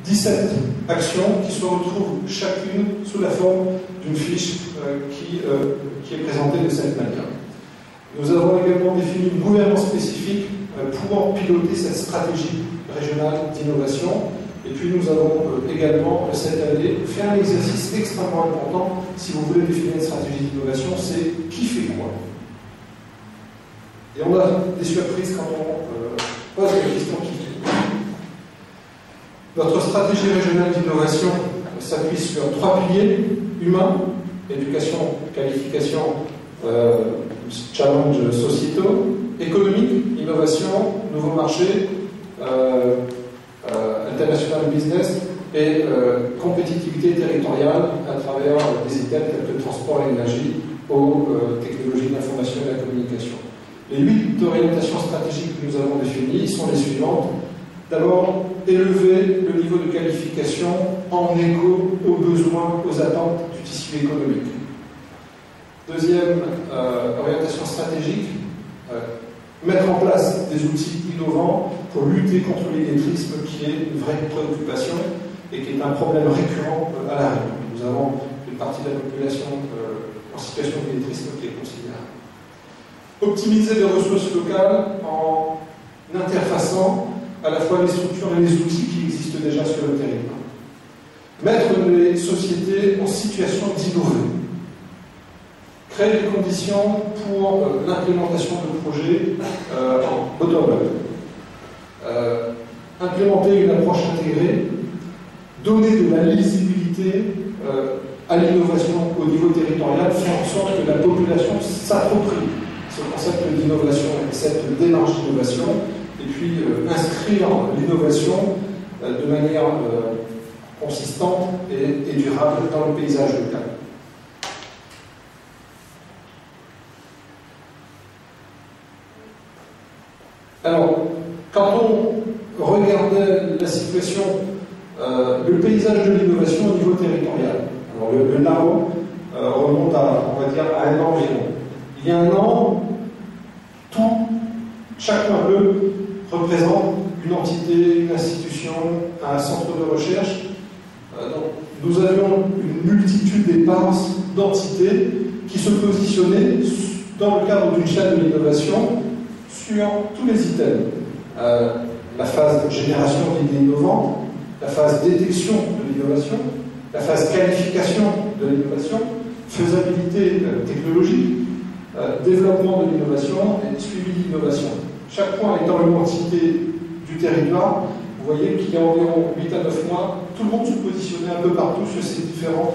17 actions qui se retrouvent chacune sous la forme d'une fiche qui est présentée de cette manière. Nous avons également défini une gouvernance spécifique pour piloter cette stratégie régionale d'innovation. Et puis nous avons également cette année fait un exercice extrêmement important. Si vous voulez définir une stratégie d'innovation, c'est qui fait quoi. Et on a des surprises quand on pose la question qui fait quoi. Notre stratégie régionale d'innovation s'appuie sur 3 piliers: humain, éducation, qualification, challenge sociétaux, économique, innovation, nouveaux marchés, international business et compétitivité territoriale à travers des items tels que transport et énergie aux technologies de l'information et de la communication. Les 8 orientations stratégiques que nous avons définies sont les suivantes. D'abord, élever le niveau de qualification en écho aux besoins, aux attentes du tissu économique. Deuxième orientation stratégique, mettre en place des outils innovants pour lutter contre l'illettrisme, qui est une vraie préoccupation et qui est un problème récurrent à La Réunion. Nous avons une partie de la population en situation d'illettrisme qui est considérable. Optimiser les ressources locales en interfaçant à la fois les structures et les outils qui existent déjà sur le territoire. Mettre les sociétés en situation d'innover. Créer les conditions pour l'implémentation de projets en bottom-up. Implémenter une approche intégrée, donner de la lisibilité à l'innovation au niveau territorial, faire en sorte que la population s'approprie ce concept d'innovation et cette démarche d'innovation, et puis inscrire l'innovation de manière consistante et durable dans le paysage local. Alors, quand on regardait la situation, le paysage de l'innovation au niveau territorial, alors le NAO remonte à, on va dire, à un an environ. Il y a un an, chaque point bleu représente une entité, une institution, un centre de recherche. Donc, nous avions une multitude d'éparses d'entités qui se positionnaient dans le cadre d'une chaîne de l'innovation sur tous les items. La phase de génération d'idées innovantes, la phase détection de l'innovation, la phase qualification de l'innovation, faisabilité technologique, développement de l'innovation et suivi d'innovation. Chaque point étant une entité du territoire, vous voyez qu'il y a environ 8 à 9 mois, tout le monde se positionnait un peu partout sur ces différents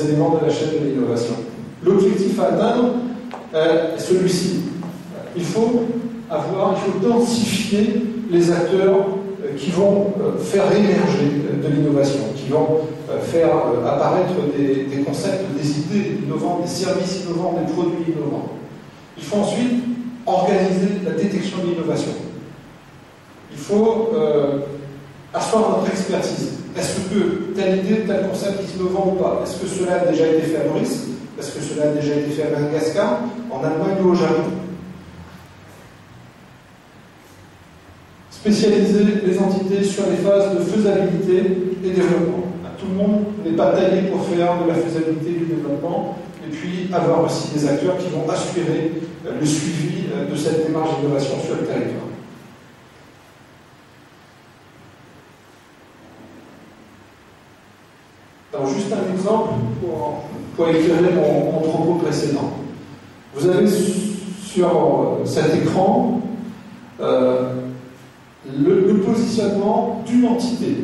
éléments de la chaîne de l'innovation. L'objectif à atteindre est celui-ci. Il faut densifier les acteurs qui vont faire émerger de l'innovation, qui vont faire apparaître des concepts, des idées innovantes, des services innovants, des produits innovants. Il faut ensuite organiser la détection de l'innovation. Il faut asseoir notre expertise. Est-ce que telle idée, tel concept est innovant ou pas? Est-ce que cela a déjà été fait à Maurice? Est-ce que cela a déjà été fait à Madagascar, en Allemagne ou au Japon? Spécialiser les entités sur les phases de faisabilité et développement. Tout le monde n'est pas taillé pour faire de la faisabilité et du développement, et puis avoir aussi des acteurs qui vont assurer le suivi de cette démarche d'innovation sur le territoire. Alors juste un exemple pour éclairer mon propos précédent. Vous avez sur cet écran le positionnement d'une entité.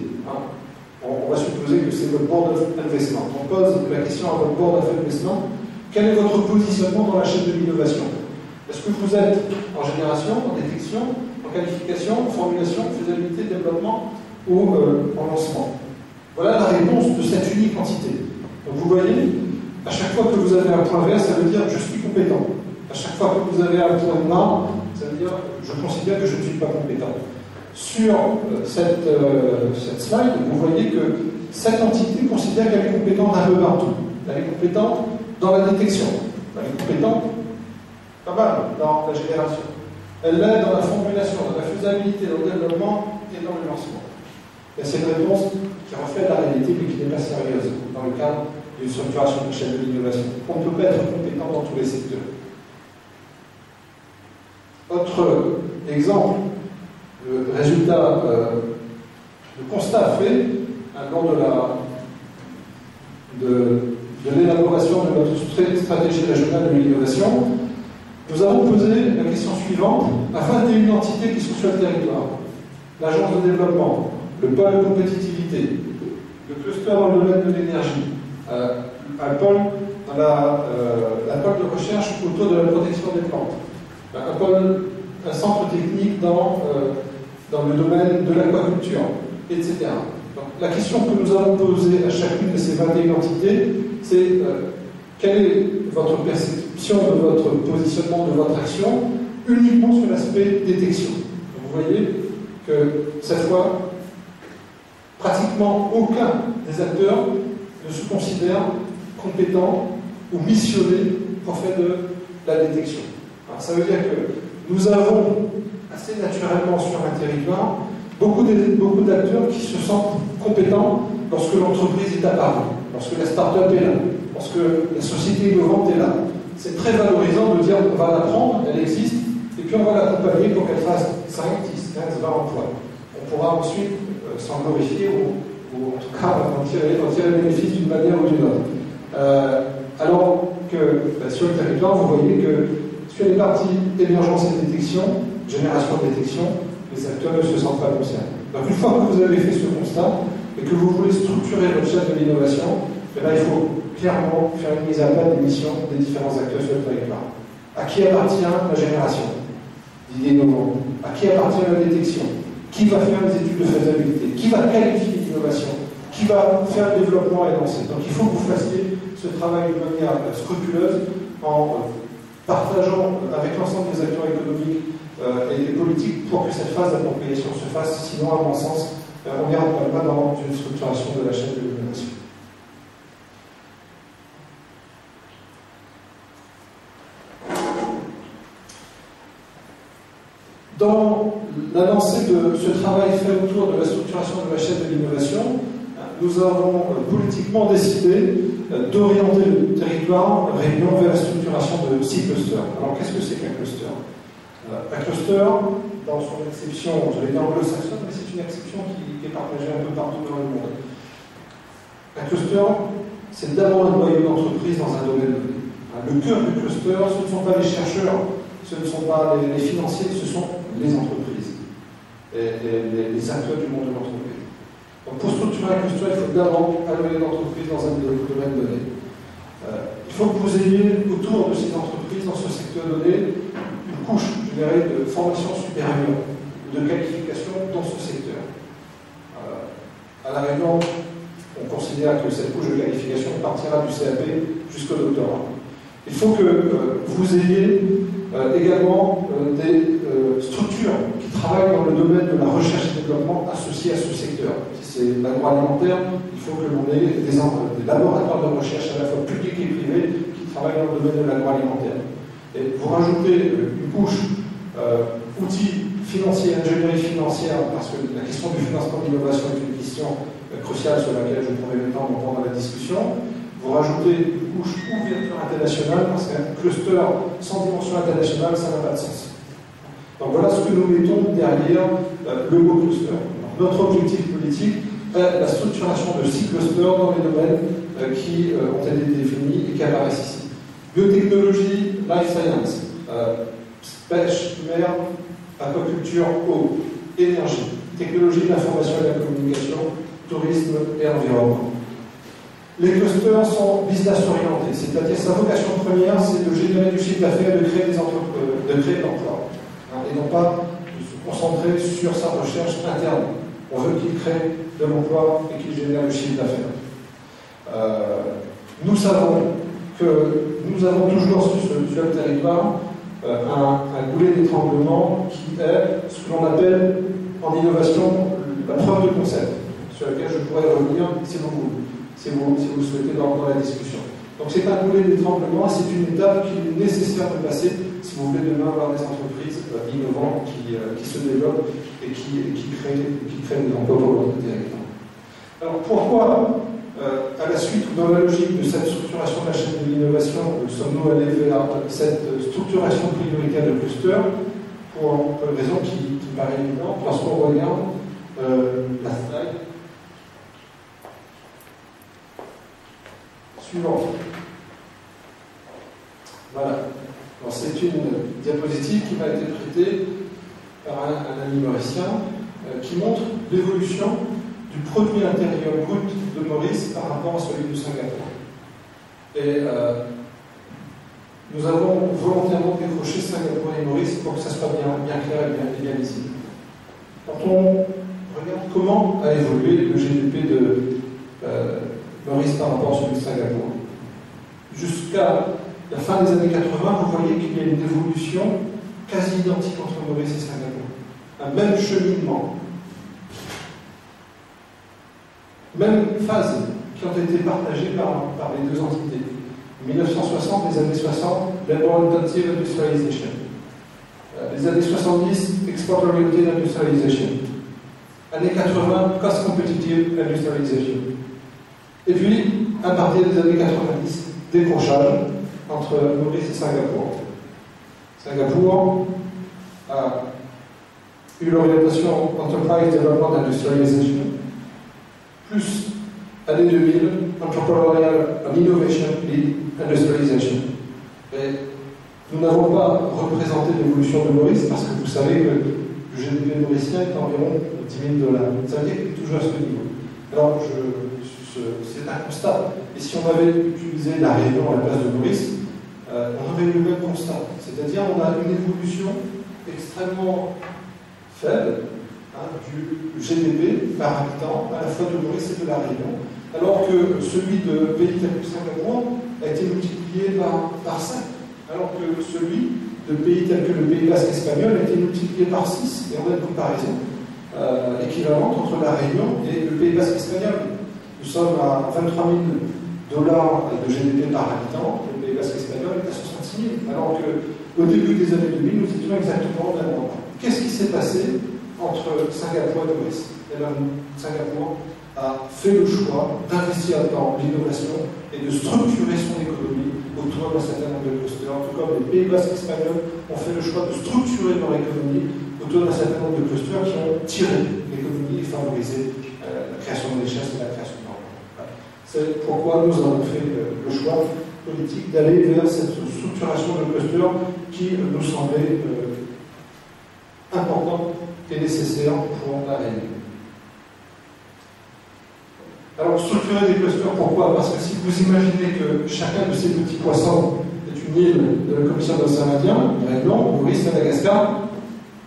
On va supposer que c'est votre board of investment. On pose la question à votre board of investment. Quel est votre positionnement dans la chaîne de l'innovation? Est-ce que vous êtes en génération, en détection, en qualification, en formulation, faisabilité, développement ou en lancement? Voilà la réponse de cette unique entité. Donc vous voyez, à chaque fois que vous avez un point vert, ça veut dire je suis compétent. À chaque fois que vous avez un point noir, ça veut dire je considère que je ne suis pas compétent. Sur cette slide, vous voyez que cette entité considère qu'elle est compétente un peu partout. Elle est compétente dans la détection. Elle est compétente pas mal dans la génération. Elle l'est dans la formulation, dans la faisabilité, dans le développement et dans le lancement. C'est une réponse qui reflète la réalité, mais qui n'est pas sérieuse dans le cadre d'une structuration de chaîne de l'innovation. On ne peut pas être compétent dans tous les secteurs. Autre exemple, le résultat, le constat fait lors de l'élaboration de notre stratégie régionale de l'innovation, nous avons posé la question suivante à 21 entités qui sont sur le territoire. L'agence de développement, le pôle de compétitivité, le cluster dans le domaine de l'énergie, un pôle dans la pôle de recherche autour de la protection des plantes, un centre technique dans le domaine de l'aquaculture, etc. Donc, la question que nous avons posée à chacune de ces 21 entités, c'est quelle est votre perception de votre positionnement, de votre action, uniquement sur l'aspect détection. Donc, vous voyez que cette fois, pratiquement aucun des acteurs ne se considère compétent ou missionné pour faire de la détection. Alors, ça veut dire que nous avons assez naturellement sur un territoire beaucoup d'acteurs qui se sentent compétents lorsque l'entreprise est apparue, lorsque la start-up est là, lorsque la société innovante est là. C'est très valorisant de dire on va la prendre, elle existe, et puis on va l'accompagner pour qu'elle fasse 5, 10, 15, 20 emplois. On pourra ensuite s'en glorifier ou en tout cas en tirer bénéfice d'une manière ou d'une autre. Alors que sur le territoire, vous voyez que sur les parties émergence et détection, génération et détection, les acteurs ne se sentent pas concernés. Donc une fois que vous avez fait ce constat et que vous voulez structurer votre chaîne de l'innovation, il faut clairement faire une mise à plat des missions des différents acteurs sur le territoire. À qui appartient la génération d'idées innovantes? À qui appartient la détection? Qui va faire les études de faisabilité? Qui va qualifier l'innovation? Qui va faire le développement et lancer? Donc il faut que vous fassiez ce travail de manière scrupuleuse en partageant avec l'ensemble des acteurs économiques et politiques pour que cette phase d'appropriation se fasse. Sinon, à mon sens, on n'ira pas dans une structuration de la chaîne de l'innovation. Dans la lancée de ce travail fait autour de la structuration de la chaîne de l'innovation, nous avons politiquement décidé d'orienter le territoire Réunion vers la structuration de 6 clusters. Alors qu'est-ce que c'est qu'un cluster? Un cluster, dans son acception, je l'ai dit anglo-saxonne, mais c'est une acception qui est partagée un peu partout dans le monde. Un cluster, c'est d'abord un noyau d'entreprise dans un domaine donné. Le cœur du cluster, ce ne sont pas les chercheurs, ce ne sont pas les financiers, ce sont les entreprises, les acteurs du monde de l'entreprise. Donc pour structurer un cluster, il faut d'abord allouer l'entreprise dans un domaine donné. Il faut que vous ayez autour de ces entreprises, dans ce secteur donné, une couche, je dirais, de formation supérieure, de qualification dans ce secteur. À La Réunion, on considère que cette couche de qualification partira du CAP jusqu'au doctorat. Il faut que vous ayez également des structures qui travaillent dans le domaine de la recherche et développement associées à ce secteur. Si c'est l'agroalimentaire, il faut que l'on ait des laboratoires de recherche à la fois publics et privés qui travaillent dans le domaine de l'agroalimentaire. Et vous rajoutez une couche outils financiers, ingénierie financière, parce que la question du financement de l'innovation est une question cruciale sur laquelle je pourrais m'étendre pendant la discussion. Vous rajoutez une couche ouverture internationale, parce qu'un cluster sans dimension internationale, ça n'a pas de sens. Donc voilà ce que nous mettons derrière le mot cluster. Donc, notre objectif politique est la structuration de 6 clusters dans les domaines qui ont été définis et qui apparaissent ici. Biotechnologie, life science, pêche, mer, aquaculture, eau, énergie, technologie de l'information et de la communication, tourisme et environnement. Les clusters sont business orientés, c'est-à-dire sa vocation première, c'est de générer du chiffre d'affaires, de créer de l'emploi, et non pas de se concentrer sur sa recherche interne. On veut qu'il crée de l'emploi et qu'il génère du chiffre d'affaires. Nous savons que nous avons toujours sur le territoire un goulet d'étranglement qui est ce que l'on appelle en innovation la preuve de concept, sur laquelle je pourrais revenir si vous souhaitez dans la discussion. Donc c'est un goulet d'étranglement, c'est une étape qu'il est nécessaire de passer si vous voulez demain avoir des entreprises innovantes qui se développent et qui crée des emplois pour notre territoire. Alors pourquoi, à la suite ou dans la logique de cette structuration de la chaîne de l'innovation, sommes-nous allés vers cette structuration prioritaire de cluster pour une raison qui paraît évidente lorsqu'on regarde la slide suivante. Voilà. C'est une diapositive qui m'a été prêtée par un ami mauricien qui montre l'évolution du produit intérieur brut de Maurice par rapport à celui de Singapour. Et nous avons volontairement décroché Singapour et Maurice pour que ça soit bien clair et bien lisible. Quand on regarde comment a évolué le GDP de Maurice par rapport à celui de Singapour, jusqu'à la fin des années 80, vous voyez qu'il y a une évolution quasi identique entre Maurice et Singapour. Un même cheminement. Même phase qui ont été partagées par les deux entités. 1960, les années 60, Labor Intensive Industrialization. Les années 70, Export Oriented Industrialization. Années 80, Cost Competitive Industrialization. Et puis, à partir des années 90, décrochage entre Maurice et Singapour. Singapour a eu l'orientation Enterprise Development Industrialization, plus année 2000, Entrepreneurial and Innovation Lead Industrialization. Et nous n'avons pas représenté l'évolution de Maurice parce que vous savez que le GDP mauricien est environ $10 000. Ça veut dire qu'il est toujours à ce niveau. Alors, c'est un constat. Et si on avait utilisé la Réunion à la place de Maurice, on aurait eu le même constat. C'est-à-dire on a une évolution extrêmement faible du GDP par habitant, à la fois de Maurice et de la Réunion, alors que celui de pays tel que Singapour a été multiplié par 5, alors que celui de pays tel que le Pays Basque espagnol a été multiplié par 6, et on a une comparaison équivalente entre la Réunion et le Pays Basque espagnol. Nous sommes à $23 000 de GDP par habitant, le Pays Basque espagnol est à 66 000, alors qu'au début des années 2000, nous étions exactement au même endroit. Qu'est-ce qui s'est passé entre Singapour et Maurice? Eh bien, Singapour a fait le choix d'investir dans l'innovation et de structurer son économie autour d'un certain nombre de clusters, tout comme les Pays Basques espagnols ont fait le choix de structurer leur économie autour d'un certain nombre de clusters qui ont tiré l'économie et favorisé la création de richesses et la création d'emplois. Voilà. C'est pourquoi nous avons fait le choix politique d'aller vers cette structuration de clusters qui nous semblait importante et nécessaire pour la Réunion. Alors, structurer des clusters, pourquoi? Parce que si vous imaginez que chacun de ces petits poissons est une île de la Commission de l'océan Indien, Réunion, Maurice, Madagascar,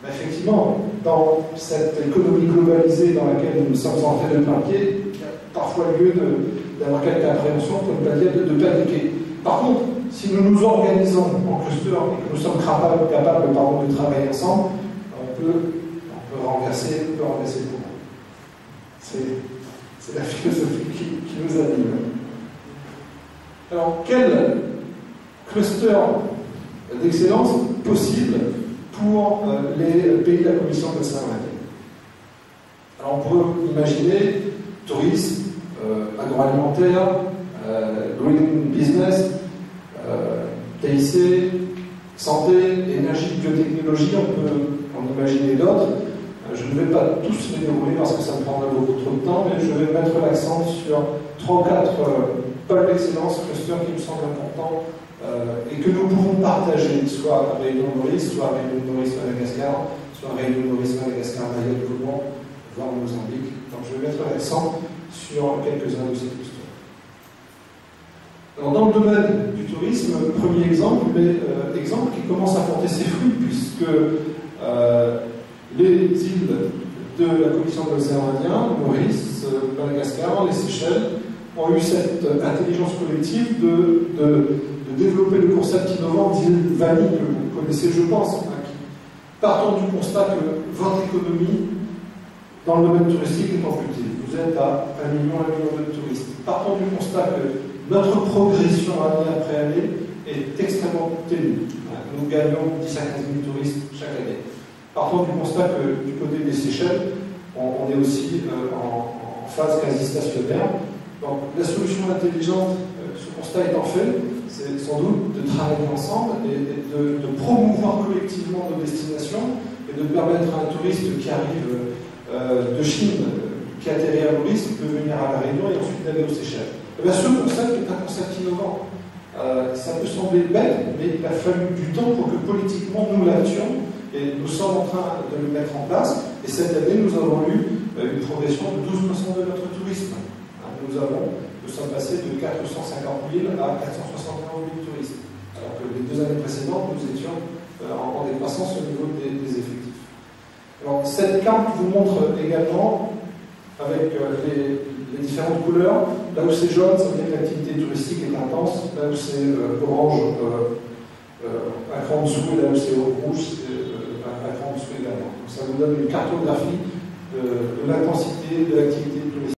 ben effectivement, dans cette économie globalisée dans laquelle nous sommes entrés de plein pied, il y a parfois lieu d'avoir quelques appréhensions, pour ne pas dire de paniquer. Par contre, si nous nous organisons en clusters et que nous sommes capables de travailler ensemble, on peut renverser le courant. C'est la philosophie qui nous anime. Alors, quel cluster d'excellence possible pour les pays de la Commission de l'océan Indien? Alors, on peut imaginer tourisme, agroalimentaire, green business, TIC, santé, énergie, biotechnologie, on peut en imaginer d'autres. Je ne vais pas tous les dérouler parce que ça me prendrait beaucoup trop de temps, mais je vais mettre l'accent sur 3 ou 4 pôles d'excellence, clusters qui me semblent importants et que nous pouvons partager, soit à Réunion Maurice, soit à Réunion Maurice Madagascar, soit à Réunion Maurice Madagascar, Mayotte, Gabon, voire Mozambique. Donc je vais mettre l'accent sur quelques-uns de ces clusters. Alors, dans le domaine du tourisme, premier exemple, mais exemple qui commence à porter ses fruits, puisque les îles de la Commission de l'océan Indien, Maurice, Madagascar, les Seychelles, ont eu cette intelligence collective de développer le concept innovant d'île vanille que vous connaissez, je pense, qui partant du constat que votre économie dans le domaine touristique est amputée. Vous êtes à 1 million de touristes. Partant du constat que notre progression année après année est extrêmement ténue. Nous gagnons 10 à 15 000 touristes chaque année. Partons du constat que du côté des Seychelles, on est aussi en phase quasi stationnaire. Donc la solution intelligente, ce constat étant fait, c'est sans doute de travailler ensemble et de promouvoir collectivement nos destinations et de permettre à un touriste qui arrive de Chine, qui atterrit à Maurice, peut venir à La Réunion et ensuite d'aller aux Seychelles. Et bien, ce concept est un concept innovant. Ça peut sembler bête, mais il a fallu du temps pour que politiquement nous l'actions et nous sommes en train de le mettre en place. Et cette année, nous avons eu une progression de 12% de notre tourisme. Nous sommes passés de 450 000 à 471 000 touristes. Alors que les 2 années précédentes, nous étions en décroissance au niveau des effectifs. Alors, cette carte vous montre également, avec les différentes couleurs, là où c'est jaune, ça veut dire que l'activité touristique est intense, là où c'est orange, un cran en dessous, et là où c'est rouge, c'est un cran en dessous également. Donc, ça vous donne une cartographie de l'intensité de l'activité